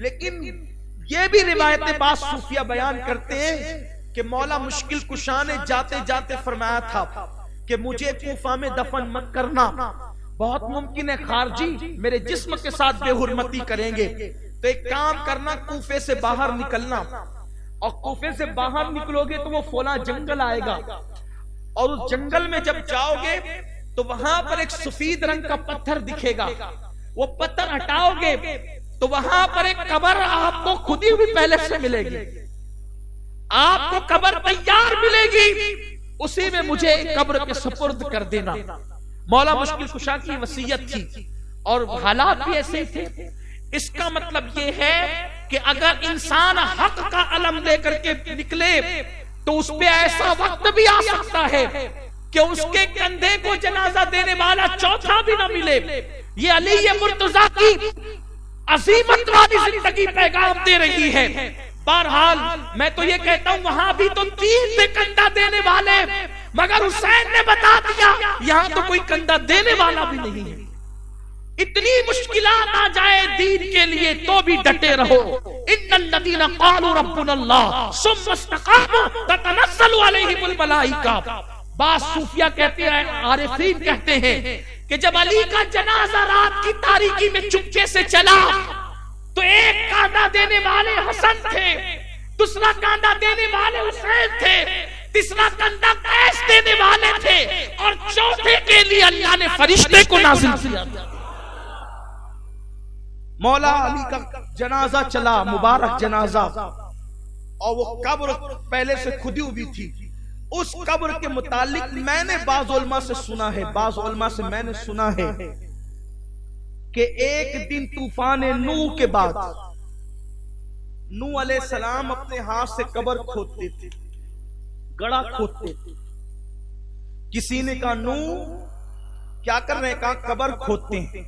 لیکن یہ بھی روایت بعض صوفیہ بیان کرتے ہیں کہ مولا مشکل کشا نے جاتے جاتے فرمایا تھا کہ مجھے کوفہ میں دفن مت کرنا، بہت ممکن ہے خارجی میرے جسم کے ساتھ بے حرمتی کریں گے، تو ایک کام کرنا، کوفے سے باہر نکلنا، اور کوفے سے باہر نکلو گے تو وہ فلاں جنگل آئے گا، اور اس جنگل میں جب جاؤ گے تو وہاں پر ایک سفید رنگ کا پتھر دکھے گا، وہ پتھر ہٹاؤ گے تو وہاں پر ایک قبر آپ کو کھدی ہوئی پہلے سے ملے گی، آپ کو قبر تیار ملے گی، اسی میں مجھے قبر کے سپرد کر دینا۔ مولا مشکل کشا کی وصیت تھی، اور حالات بھی ایسے تھے۔ اس کا مطلب یہ ہے کہ اگر انسان حق کا علم لے کر کے نکلے تو اس پہ ایسا وقت بھی آ سکتا ہے کہ اس کے کندھے کو جنازہ دینے والا چوتھا بھی نہ ملے۔ یہ علی مرتضیٰ کی عظیمت والی زندگی پیغام دے رہی ہے۔ بہرحال میں تو یہ کہتا ہوں وہاں بھی تو تین تھے کندھا دینے والے، مگر حسین نے بتا دیا یہاں تو کوئی کندھا دینے والا بھی نہیں ہے۔ اتنی مشکلات آ جائے دین کے لیے تو بھی ڈٹے رہو۔ ان الذین قالوا ربنا اللہ ثم استقاموا تتنزل علیہم الملائکہ۔ بعض صوفیہ کہتے ہیں، عارفین کہتے ہیں کہ جب علی کا جنازہ رات کی تاریکی میں چپکے سے چلا تو ایک کاندھا دینے والے حسن تھے، دوسرا کاندھا دینے والے حسین تھے، تیسرا کاندھا قیس دینے والے تھے، اور چوتھے کے لیے اللہ نے فرشتے کو نازل کیا۔ مولا علی کا جنازہ چلا، مبارک جنازہ، اور وہ قبر پہلے سے کھدی ہوئی تھی۔ اس قبر کے متعلق میں نے بعض علماء سے سنا ہے، بعض علماء سے میں نے سنا ہے کہ ایک دن طوفان نوح کے بعد نوح علیہ السلام اپنے ہاتھ سے قبر کھودتے تھے، گڑھا کھودتے تھے۔ کسی نے کہا نوح کیا کر رہے ہیں؟ کہا قبر کھودتے ہیں۔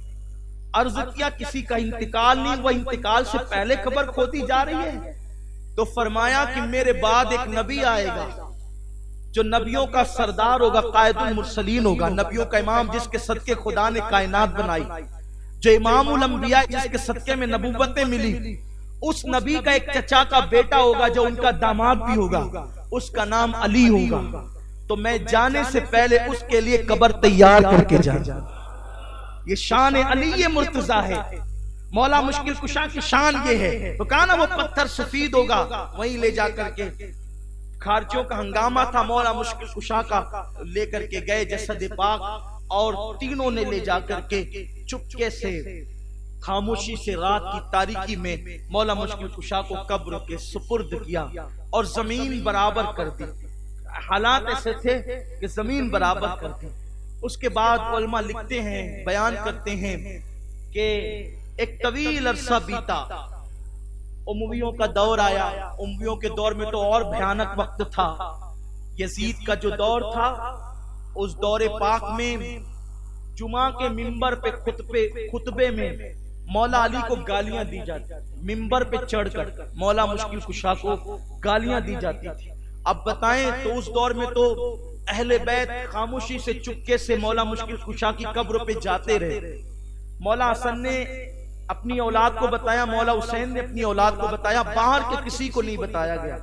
عرض کیا کسی کا انتقال نہیں ہوا، انتقال سے پہلے قبر کھودی جا رہی ہے؟ تو فرمایا کہ میرے بعد ایک نبی آئے گا جو نبیوں کا سردار ہوگا، قائد المرسلین ہوگا، نبیوں کا امام، جس کے صدقے خدا نے کائنات بنائی، جو امام الانبیاء، جس کے صدقے میں نبوتیں ملی۔ اس نبی کا ایک چچا کا بیٹا ہوگا جو ان کا داماد بھی ہوگا، اس کا نام علی ہوگا۔ تو میں جانے سے پہلے اس کے لیے قبر تیار کر کے جاؤں۔ یہ شان علی مرتضیٰ ہے، مولا مشکل کشا کی شان یہ ہے۔ تو کہا نا وہ پتھر سفید ہوگا، وہیں لے جا کر کے، خارجیوں کا ہنگامہ تھا، مولا مشکل کشا کا لے کر کے گئے جسد پاک، اور تینوں نے لے جا کر کے چپکے سے خاموشی سے رات کی تاریکی میں مولا مشکل کشا کو قبر کے سپرد کیا اور زمین برابر کر دی۔ حالات ایسے تھے کہ زمین برابر کر دی۔ اس کے بعد علماء لکھتے ہیں، بیان کرتے ہیں کہ ایک طویل عرصہ بیتا، امویوں کا دور آیا۔ امویوں کے دور میں تو اور بھیانک وقت تھا، یزید کا جو دور تھا، اس دور پاک میں جمعہ کے منبر پہ خطبے میں مولا علی کو گالیاں دی جاتی، منبر پہ چڑھ کر مولا مشکل کشا کو گالیاں دی جاتی تھی۔ اب بتائیں تو اس دور میں تو اہل بیت خاموشی سے چپکے سے مولا مشکل کشا کی قبر پہ جاتے رہے۔ مولا حسن نے اپنی اولاد کو بتایا، مولا حسین نے اپنی اولاد کو بتایا، باہر کے کسی کو نہیں بتایا گیا۔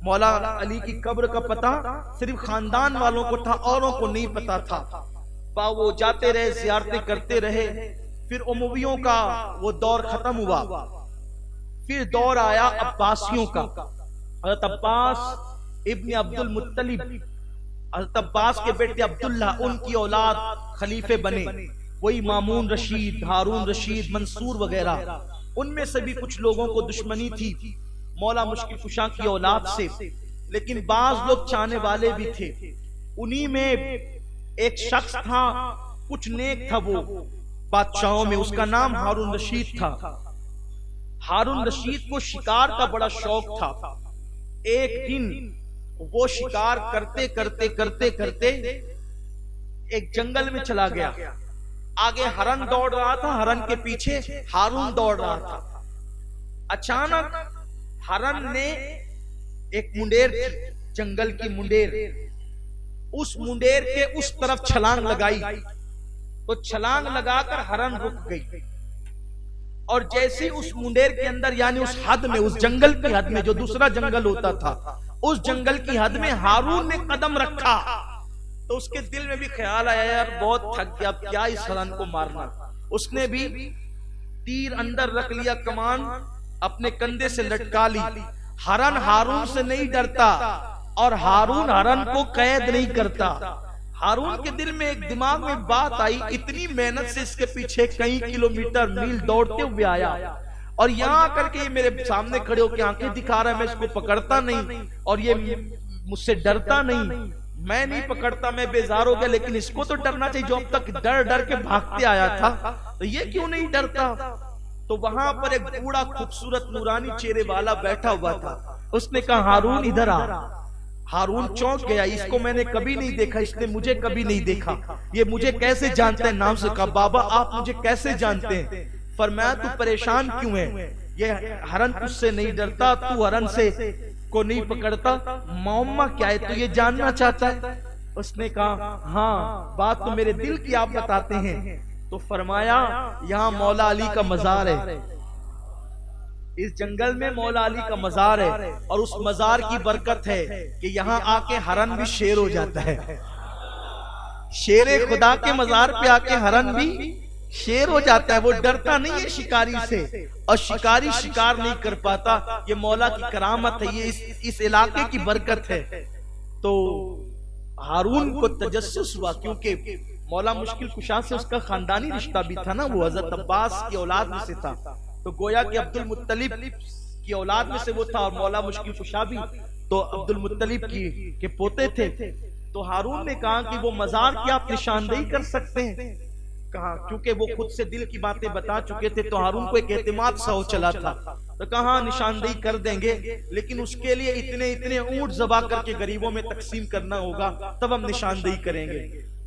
مولا علی کی قبر کا پتہ صرف خاندان والوں کو تھا، اوروں کو نہیں پتا تھا۔ وہ جاتے رہے، زیارتیں کرتے رہے۔ پھر امویوں کا وہ دور ختم ہوا، پھر دور آیا عباسیوں کا۔ حضرت عباس ابن عبد المطلب، حضرت عباس کے بیٹے عبداللہ، ان کی اولاد خلیفے بنے، وہی مامون رشید، ہارون رشید، منصور وغیرہ۔ ان میں سے بھی کچھ لوگوں کو دشمنی تھی مولا مشکل کشا کی اولاد سے، لیکن بعض لوگ چاہنے والے بھی تھے۔ انہی میں ایک شخص تھا، کچھ نیک تھا وہ بادشاہوں میں، اس کا نام ہارون رشید تھا۔ ہارون رشید کو شکار کا بڑا شوق تھا۔ ایک دن وہ شکار کرتے کرتے کرتے کرتے ایک جنگل میں چلا گیا۔ آگے ہرن دوڑ رہا تھا، ہرن کے پیچھے ہارون دوڑ رہا تھا۔ اچانک ہرن نے ایک منڈیر، جنگل کی منڈیر، اس منڈیر کے اس طرف چھلانگ لگائی، تو چھلانگ لگا کر ہرن رک گئی، اور جیسے اس منڈیر کے اندر یعنی اس حد میں، اس جنگل کی حد میں جو دوسرا جنگل ہوتا تھا، اس جنگل کی حد میں ہارون نے قدم رکھا تو اس کے دل میں بھی خیال آیا یار بہت تھک گیا، اب کیا اس ہرن کو مارنا۔ اس نے بھی تیر اندر رکھ لیا، کمان اپنے کندھے سے لٹکا لی۔ ہرن ہارون سے نہیں ڈرتا اور ہارون ہرن کو قید نہیں کرتا۔ ہارون کے دل میں ایک دماغ میں بات آئی، اتنی محنت سے اس کے پیچھے کئی کلومیٹر میل دوڑتے ہوئے آیا اور یہاں کر کے یہ میرے سامنے کھڑے ہو کے آنکھیں دکھا رہا ہے، میں اس کو پکڑتا نہیں اور یہ مجھ سے ڈرتا نہیں، میں نہیں پکڑتا، میں بیزار ہو گیا، لیکن اس کو تو ڈرنا چاہیے جو اب تک ڈر ڈر کے بھاگتے آیا تھا، تو یہ کیوں نہیں ڈرتا؟ تو وہاں پر ایک بوڑھا خوبصورت نورانی چہرے والا بیٹھا ہوا تھا۔ اس نے کہا ہارون ادھر آ۔ ہارون چونک گیا، اس کو میں نے کبھی نہیں دیکھا، اس نے مجھے کبھی نہیں دیکھا، یہ مجھے کیسے جانتا ہے؟ نام سے کہا بابا آپ مجھے کیسے جانتے ہیں؟ فرمایا تو پریشان کیوں ہے؟ یہ ہرن تجھ سے نہیں ڈرتا، تو ہرن سے کو نہیں پکڑتا، معمہ کیا ہے تو یہ جاننا چاہتا ہے؟ اس نے کہا ہاں بات تو میرے دل کی آپ بتاتے ہیں۔ تو فرمایا یہاں مولا علی کا مزار ہے، اس جنگل میں مولا علی کا مزار ہے اور اس مزار کی برکت ہے کہ یہاں آ کے ہرن بھی شیر ہو جاتا ہے۔ شیر خدا کے مزار پہ آ کے ہرن بھی شیر ہو جاتا ہے، وہ ڈرتا نہیں ہے شکاری سے اور شکاری شکار نہیں کر پاتا، یہ مولا کی کرامت ہے، یہ اس علاقے کی برکت ہے۔ تو ہارون کو تجسس ہوا کیونکہ مولا مشکل کشا سے اس کا خاندانی رشتہ بھی تھا نا، وہ حضرت عباس کی اولاد میں سے تھا، تو گویا کہ عبد المطلب کی اولاد میں سے وہ تھا اور مولا مشکل کشا بھی تو عبد المطلب کے پوتے تھے۔ تو ہارون نے کہا کہ وہ مزار کی آپ نشاندہی کر سکتے ہیں؟ کہا کیونکہ وہ خود سے دل کی باتیں بتا چکے تھے تو ہارون کو ایک اعتماد سا ہو چلا تھا، تو کہا نشاندہی کر دیں گے، لیکن اس کے لیے اتنے اونٹ ذبح کر کے غریبوں میں تقسیم کرنا ہوگا تب ہم نشاندہی کریں گے۔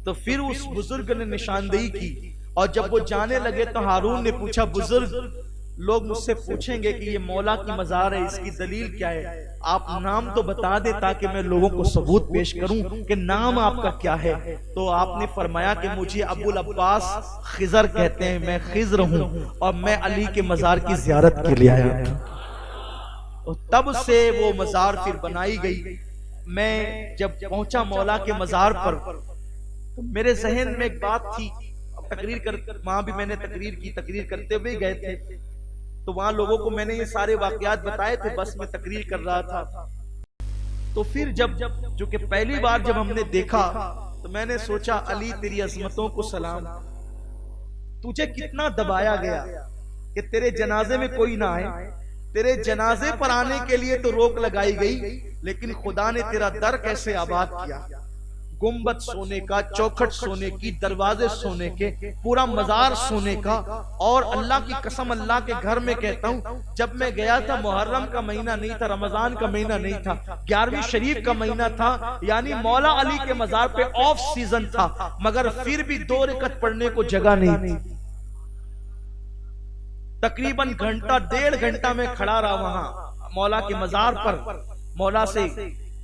تو پھر اس بزرگ نے نشاندہی کی اور جب وہ جانے لگے تو ہارون نے پوچھا بزرگ لوگ مجھ سے پوچھیں گے کہ یہ مولا کی مزار ہے، اس کی دلیل کیا ہے؟ آپ نام تو بتا دیں تاکہ میں لوگوں کو ثبوت پیش کروں کہ نام آپ کا کیا ہے۔ تو آپ نے فرمایا کہ مجھے ابو العباس خضر کہتے ہیں، میں خضر ہوں اور میں علی کے مزار کی زیارت کے لیے آیا ہوں۔ تب سے وہ مزار پھر بنائی گئی۔ میں جب پہنچا مولا کے مزار پر تو میرے ذہن میں ایک بات تھی، تقریر کر وہاں بھی میں نے تقریر کی، تقریر کرتے ہوئے گئے تھے تو وہاں لوگوں کو میں نے یہ سارے واقعات بتائے تھے، بس میں تقریر کر رہا تھا۔ تو پھر جب جو کہ پہلی بار جب ہم نے دیکھا تو میں نے سوچا علی تیری عظمتوں کو سلام، تجھے کتنا دبایا گیا کہ تیرے جنازے میں کوئی نہ آئے، تیرے جنازے پر آنے کے لیے تو روک لگائی گئی، لیکن خدا نے تیرا در کیسے آباد کیا، گنبد سونے کا، چوکھٹ سونے کی، دروازے سونے کے، پورا مزار سونے کا۔ اور اللہ کی قسم اللہ کے گھر میں کہتا ہوں جب میں گیا تھا محرم کا مہینہ نہیں تھا، رمضان کا مہینہ نہیں تھا، 11ویں شریف کا مہینہ تھا، یعنی مولا علی کے مزار پہ آف سیزن تھا، مگر پھر بھی 2 رکعت پڑھنے کو جگہ نہیں تھی۔ تقریباً گھنٹہ 1.5 گھنٹہ میں کھڑا رہا وہاں مولا کے مزار پر، مولا سے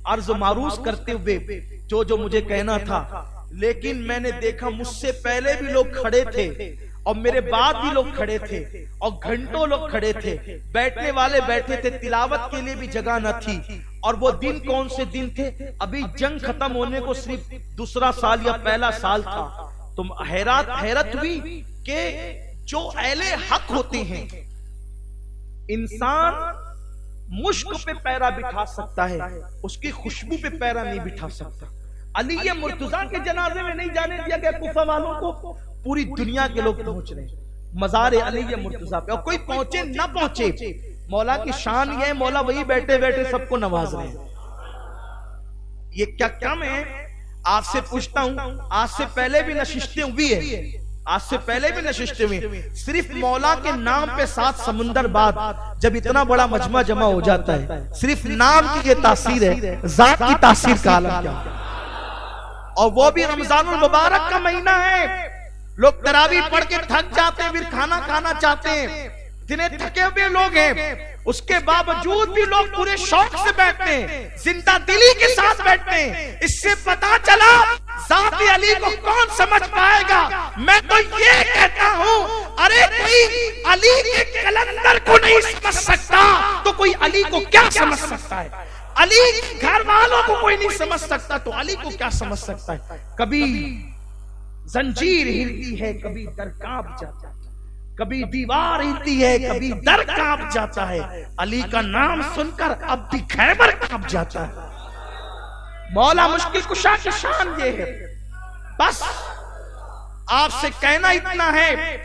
عرض و معروض کرتے ہوئے جو مجھے کہنا تھا، لیکن میں نے دیکھا مجھ سے پہلے بھی لوگ کھڑے تھے اور میرے بعد بھی لوگ کھڑے تھے اور گھنٹوں لوگ کھڑے تھے، بیٹھنے والے بیٹھے تھے، تلاوت کے لیے بھی جگہ نہ تھی۔ اور وہ دن کون سے دن تھے؟ ابھی جنگ ختم ہونے کو صرف 2 سال یا پہلا سال تھا۔ تو حیرت ہوئی کہ جو اہل حق ہوتے ہیں، انسان مشک پہ پیرا بٹھا سکتا ہے، اس کی خوشبو پہ پیرا نہیں بٹھا سکتا۔ علی مرتضیٰ کے جنازے میں نہیں جانے دیا گیا کوفہ والوں کو، پوری دنیا کے لوگ پہنچ رہے ہیں مزار علی مرتضیٰ پہ، اور کوئی پہنچے نہ پہنچے مولا کی شان یہ ہے، مولا وہی بیٹھے بیٹھے سب کو نواز رہے ہیں۔ یہ کیا کم ہے؟ آپ سے پوچھتا ہوں، آج سے پہلے بھی نشستیں ہوئی ہے، آج سے پہلے بھی نشستیں ہوئی، صرف مولا کے نام پہ 7 سمندر بعد جب اتنا بڑا مجمع جمع ہو جاتا ہے، صرف نام کی یہ تاثیر ہے، ذات کی تاثیر کا عالم کیا ہے۔ اور وہ بھی رمضان المبارک کا مہینہ ہے، لوگ تراویح پڑھ کے تھک جاتے ہیں، پھر کھانا کھانا چاہتے ہیں، جنہیں تھکے ہوئے لوگ ہیں، اس کے باوجود بھی لوگ پورے شوق سے بیٹھتے ہیں، زندہ دلی کے ساتھ بیٹھتے ہیں۔ اس سے پتا چلا ذات علی کو کون سمجھ پائے گا؟ میں تو یہ کہتا ہوں ارے کوئی علی کے کلندر کو نہیں سمجھ سکتا تو کوئی علی کو کیا سمجھ سکتا ہے؟ علی گھر والوں کو کوئی نہیں سمجھ سکتا تو علی کو کیا سمجھ سکتا ہے؟ کبھی زنجیر ہلتی ہے، کبھی در کانپ جاتا ہے، کبھی دیوار ہلتی ہے، کبھی در کانپ جاتا ہے، علی کا نام سن کر اب بھی خیبر کانپ جاتا ہے۔ مولا مشکل کشا کی شان یہ ہے۔ بس آپ سے کہنا اتنا ہے،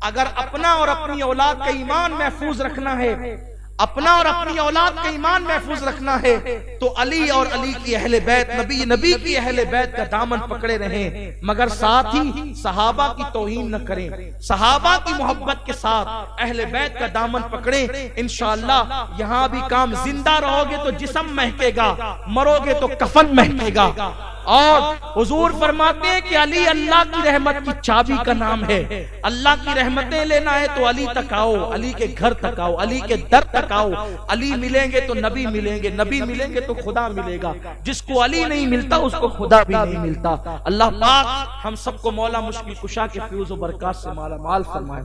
اگر اپنا اور اپنی اولاد کا ایمان محفوظ رکھنا ہے، اپنا اور اپنی اولاد کا ایمان محفوظ رکھنا ہے تو علی اور علی کی اہل بیت، نبی کی اہل بیت کا دامن پکڑے رہیں، مگر ساتھ ہی صحابہ کی توہین نہ کریں، صحابہ کی محبت کے ساتھ اہل بیت کا دامن پکڑیں۔ انشاءاللہ یہاں بھی کام، زندہ رہو گے تو جسم مہکے گا، مرو گے تو کفن مہکے گا۔ اور حضور فرماتے ہیں کہ علی اللہ کی رحمت کی چابی کا نام ہے، اللہ کی رحمتیں لینا ہے تو علی تک آؤ، علی کے گھر تک آؤ، علی کے در تک آؤ۔ علی ملیں گے تو نبی ملیں گے، نبی ملیں گے تو خدا ملے گا، جس کو علی نہیں ملتا اس کو خدا بھی نہیں ملتا۔ اللہ پاک ہم سب کو مولا مشکل کشا کے فیوز و برکات سے مالا مال فرمائے۔